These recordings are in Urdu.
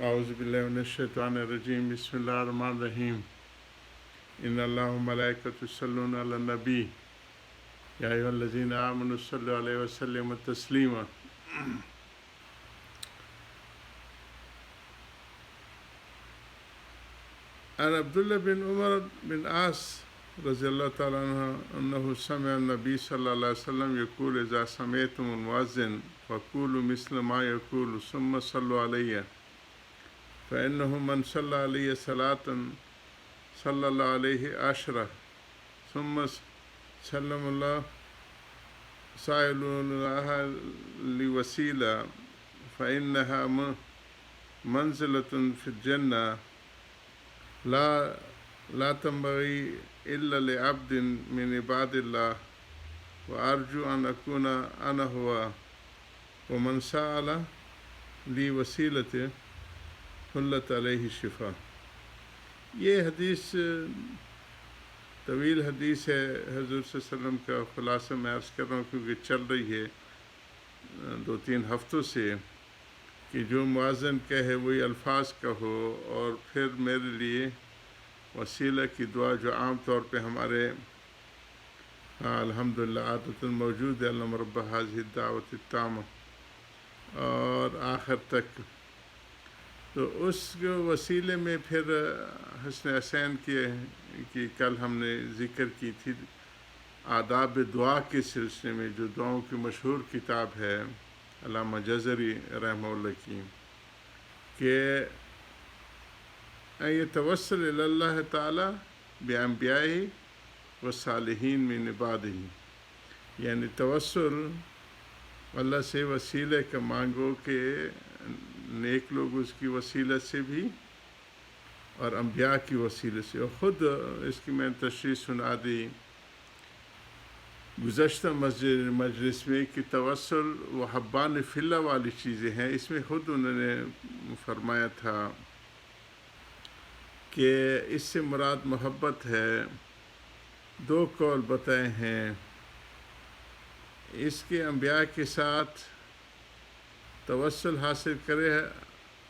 اعوذ باللہ من الشیطان الرجیم بسم اللہ الرحمن الرحیم ان اللہ و ملائکۃ یصلون علی النبی یا ایھا الذین آمنوا صلوا علیہ وسلموا تسلیما۔ عن عبداللہ بن عمر بن عاص رضی اللہ تعالیٰ عنہ انہ سمع النبی صلی اللہ علیہ وسلم یقول اذا سمعتم المؤذن فقولوا مثل ما یقول ثم صلوا علیہ فإنه من صلى علیہ صلاة صلی اللہ علیہ عشرہ ثم سلم اللہ سائلون لها لوسیلہ فإنها منزلة في الجنة لا تنبغي إلا لعبد من عباد الله وأرجو أن أكون أنا هو ومن سأل لي وسيلته حلت علیہ الشفا۔ یہ حدیث طویل حدیث ہے، حضور صلی اللہ علیہ وسلم کا خلاصہ میں عرض کر رہا ہوں کیونکہ چل رہی ہے 2-3 ہفتوں سے کہ جو مؤذن کہے وہی الفاظ کہو، اور پھر میرے لیے وسیلہ کی دعا جو عام طور پہ ہمارے الحمدللہ عادت موجود ہے، اللہم رب ھذہ الدعوۃ التامہ اور آخر تک، تو اس وسیلے میں پھر حسن حسین کی کل ہم نے ذکر کی تھی آداب دعا کے سلسلے میں، جو دعاؤں کی مشہور کتاب ہے علامہ جزری رحمہ اللہ کی، کہ یتوسل الی اللہ تعالی بانبیائہ والصالحین من عبادہ، یعنی توسل اللہ سے وسیلے کا مانگو کہ نیک لوگ اس کی وسیلت سے بھی اور انبیاء کی وسیلے سے، اور خود اس کی میں تشریح سنا دی گزشتہ مجلس میں کہ توسل و حبان فی اللہ والی چیزیں ہیں۔ اس میں خود انہوں نے فرمایا تھا کہ اس سے مراد محبت ہے، 2 قول بتائے ہیں، اس کے انبیاء کے ساتھ توسل حاصل کرے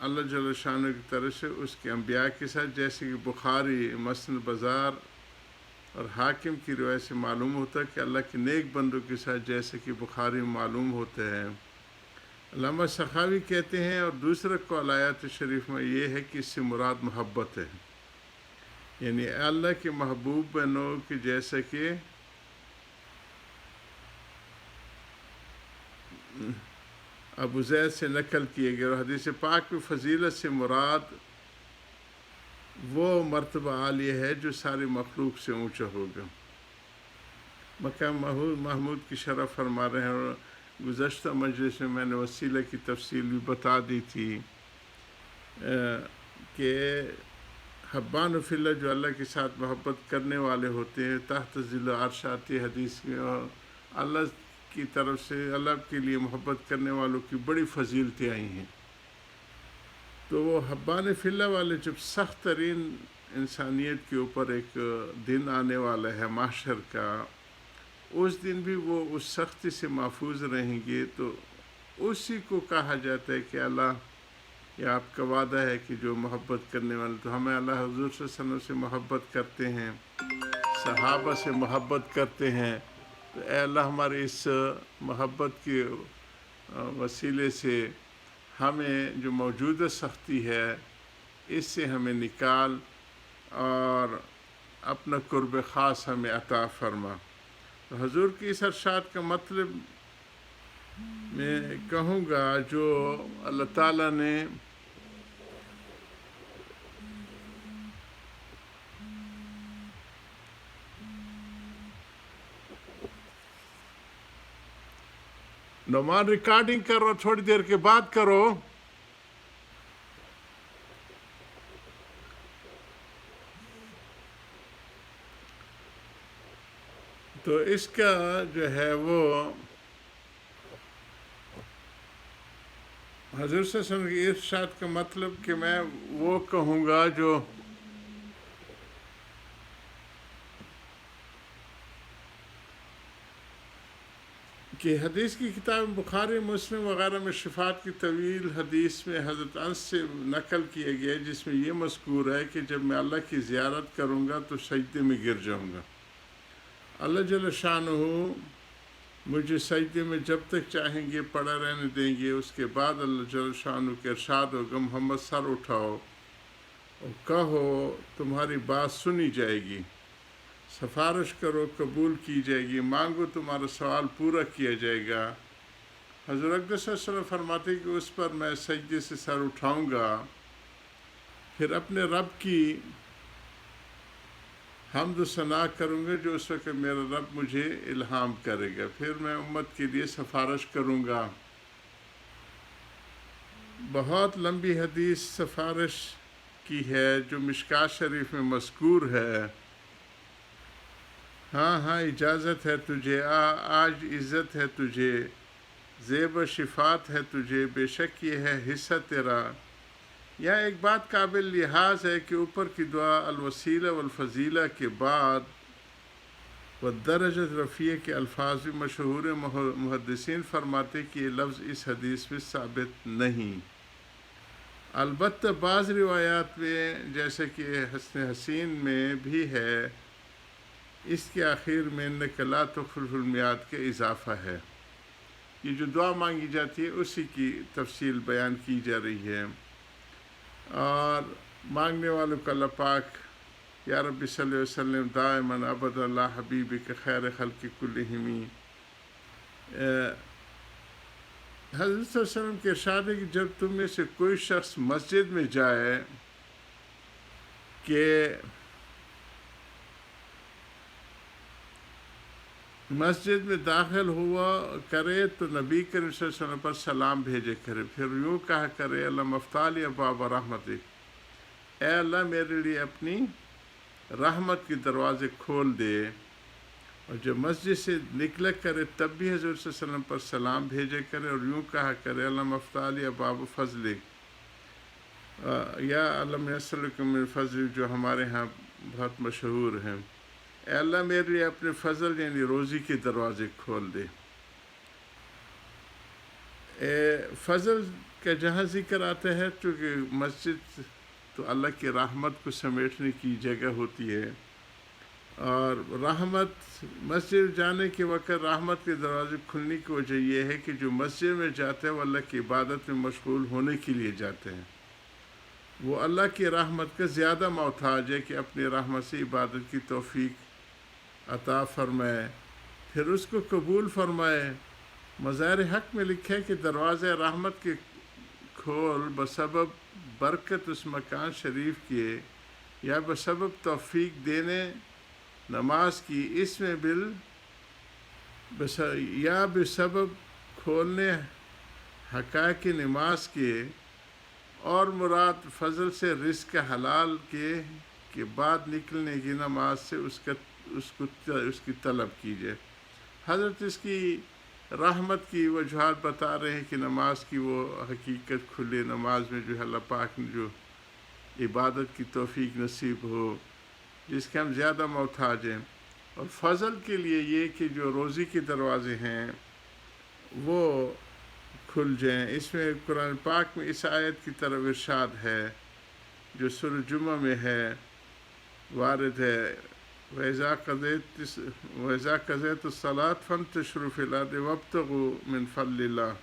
اللہ جل شانہ کی طرف سے اس کے انبیاء کے ساتھ، جیسے کہ بخاری مسند بازار اور حاکم کی روایت سے معلوم ہوتا ہے کہ اللہ کے نیک بندوں کے ساتھ، جیسے کہ بخاری میں معلوم ہوتا ہے۔ علامہ سخاوی کہتے ہیں، اور دوسرا قول آیات شریف میں یہ ہے کہ اس سے مراد محبت ہے، یعنی اللہ کے محبوب بنو کہ جیسا کہ ابو زید سے نقل کیے گئے، اور حدیث پاک میں فضیلت سے مراد وہ مرتبہ عالیہ ہے جو ساری مخلوق سے اونچا ہوگا۔ مقام محمود کی شرح فرما رہے ہیں، اور گزشتہ مجلس میں میں نے وسیلہ کی تفصیل بھی بتا دی تھی کہ حبان فی اللہ جو اللہ کے ساتھ محبت کرنے والے ہوتے ہیں، تحت ظل عرش آتی حدیث میں، اور اللہ کی طرف سے اللہ کے لیے محبت کرنے والوں کی بڑی فضیلتیں آئی ہیں۔ تو وہ حبان فی اللہ والے جب سخت ترین انسانیت کے اوپر ایک دن آنے والا ہے محشر کا، اس دن بھی وہ اس سختی سے محفوظ رہیں گے، تو اسی کو کہا جاتا ہے کہ اللہ، یہ آپ کا وعدہ ہے کہ جو محبت کرنے والے، تو ہمیں اللہ حضور صلی اللہ علیہ وسلم سے محبت کرتے ہیں، صحابہ سے محبت کرتے ہیں، تو اے اللہ ہماری اس محبت کے وسیلے سے ہمیں جو موجودہ سختی ہے اس سے ہمیں نکال اور اپنا قرب خاص ہمیں عطا فرما۔ تو حضور کی اس ارشاد کا مطلب میں کہوں گا، جو اللہ تعالیٰ نے نعمان ریکارڈنگ کر رہا، تھوڑی دیر کے بعد کرو۔ تو اس کا جو ہے وہ حضور صلی اللہ علیہ وسلم کی ارشاد کا مطلب کہ میں وہ کہوں گا جو کہ حدیث کی کتاب بخاری مسلم وغیرہ میں شفاعت کی طویل حدیث میں حضرت انس سے نقل کیا گیا ہے، جس میں یہ مذکور ہے کہ جب میں اللہ کی زیارت کروں گا تو سجدے میں گر جاؤں گا، اللہ جل شانہ مجھے سجدے میں جب تک چاہیں گے پڑا رہنے دیں گے۔ اس کے بعد اللہ جل شانہ کے ارشاد ہوگا، محمد سر اٹھاؤ اور کہو تمہاری بات سنی جائے گی، سفارش کرو قبول کی جائے گی، مانگو تمہارا سوال پورا کیا جائے گا۔ حضور اقدس صلی اللہ علیہ وسلم فرماتے ہیں کہ اس پر میں سجدے سے سر اٹھاؤں گا، پھر اپنے رب کی حمد و ثنا کروں گا جو اس وقت میرا رب مجھے الہام کرے گا، پھر میں امت کے لیے سفارش کروں گا۔ بہت لمبی حدیث سفارش کی ہے جو مشکات شریف میں مذکور ہے۔ ہاں ہاں اجازت ہے تجھے، آج عزت ہے تجھے، زیب و شفات ہے تجھے، بے شک یہ ہے حصہ تیرا۔ یہاں ایک بات قابل لحاظ ہے کہ اوپر کی دعا الوسیلہ والفضیلہ کے بعد والدرجۃ رفیع کے الفاظ بھی مشہور محدثین فرماتے کہ یہ لفظ اس حدیث میں ثابت نہیں، البتہ بعض روایات میں جیسے کہ حسن حسین میں بھی ہے، اس کے آخر میں انک لا تخلف المیعاد کے اضافہ ہے۔ یہ جو دعا مانگی جاتی ہے اسی کی تفصیل بیان کی جا رہی ہے، اور مانگنے والوں کا اللہ پاک یا رب صلی اللہ علیہ وسلم دائماً ابد اللہ حبیبی کے خیر خلق کلہم، حضرت صلی اللہ علیہ وسلم کے ارشاد ہے کہ جب تم میں سے کوئی شخص مسجد میں جائے کہ مسجد میں داخل ہوا کرے تو نبی کریم صلی اللہ علیہ وسلم پر سلام بھیجے کرے، پھر یوں کہا کرے اللہ مفتالی ابواب رحمتک، اے اللہ میرے لیے اپنی رحمت کے دروازے کھول دے، اور جب مسجد سے نکلا کرے تب بھی حضور صلی اللہ علیہ وسلم پر سلام بھیجے کرے اور یوں کہا کرے اللہ مفتالی ابواب فضلک، یا علم یسلکم من فضل، جو ہمارے ہاں بہت مشہور ہیں، اے اللہ میرے لیے اپنے فضل یعنی روزی کے دروازے کھول دے۔ فضل کا جہاں ذکر آتا ہے چونکہ مسجد تو اللہ کی رحمت کو سمیٹنے کی جگہ ہوتی ہے، اور رحمت مسجد جانے کے وقت رحمت کے دروازے کھلنے کی وجہ یہ ہے کہ جو مسجد میں جاتے ہیں وہ اللہ کی عبادت میں مشغول ہونے کے لیے جاتے ہیں، وہ اللہ کی رحمت کا زیادہ محتاج ہے کہ اپنی رحمت سے عبادت کی توفیق عطا فرمائے، پھر اس کو قبول فرمائے۔ مظاہر حق میں لکھا ہے کہ دروازے رحمت کے کھول بسبب برکت اس مکان شریف کے یا بسبب توفیق دینے نماز کی، اس میں یا بسبب کھولنے حقائق نماز کے، اور مراد فضل سے رزق حلال کے بعد نکلنے کی نماز سے اس کی طلب کیجیے۔ حضرت اس کی رحمت کی وجوہات بتا رہے ہیں کہ نماز کی وہ حقیقت کھلے، نماز میں جو ہے اللہ پاک نے جو عبادت کی توفیق نصیب ہو جس کے ہم زیادہ محتاج ہیں، اور فضل کے لیے یہ کہ جو روزی کے دروازے ہیں وہ کھل جائیں۔ اس میں قرآن پاک میں اس آیت کی طرف ارشاد ہے جو سورہ جمعہ میں ہے، وارد ہے، وَإِذَا قَضَيْتُمُ الصَّلَاةَ فَانتَشِرُوا فِي الْأَرْضِ وَابْتَغُوا مِنْ فَضْلِ اللَّهِ،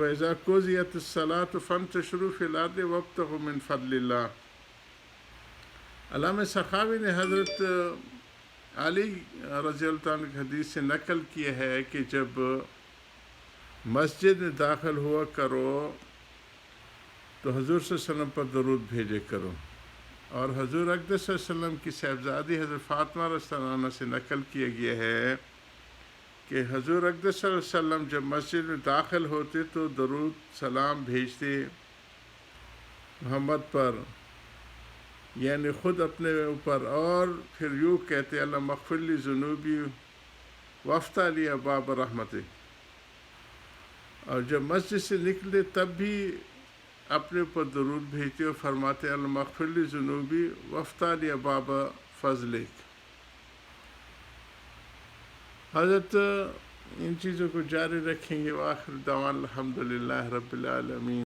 وَإِذَا قُضِيَتِ الصَّلَاةُ فَانتَشِرُوا فِي الْأَرْضِ وَابْتَغُوا مِنْ فَضْلِ اللَّهِ۔ علامہ سخاوی نے حضرت علی رضی اللہ عنہ کی حدیث سے نقل کیا ہے کہ جب مسجد میں داخل ہوا کرو تو حضور صلی اللہ علیہ وسلم پر درود بھیجے کرو، اور حضور اقدس صلی اللہ علیہ وسلم کی صاحبزادی حضرت فاطمہ رضی اللہ عنہا سے نقل کیا گیا ہے کہ حضور اقدس صلی اللہ علیہ وسلم جب مسجد میں داخل ہوتے تو درود سلام بھیجتے محمد پر، یعنی خود اپنے اوپر، اور پھر یوں کہتے اللہ مغفر لی ذنوبی وافتح لی ابواب رحمتک، اور جب مسجد سے نکلے تب بھی اپنے اوپر درود بھیجتے اور فرماتے اللہ مغفر لی ذنوبی وافتح لی ابواب فضلک۔ حضرت ان چیزوں کو جاری رکھیں گے۔ وآخر دعوانا الحمدللہ رب العالمین۔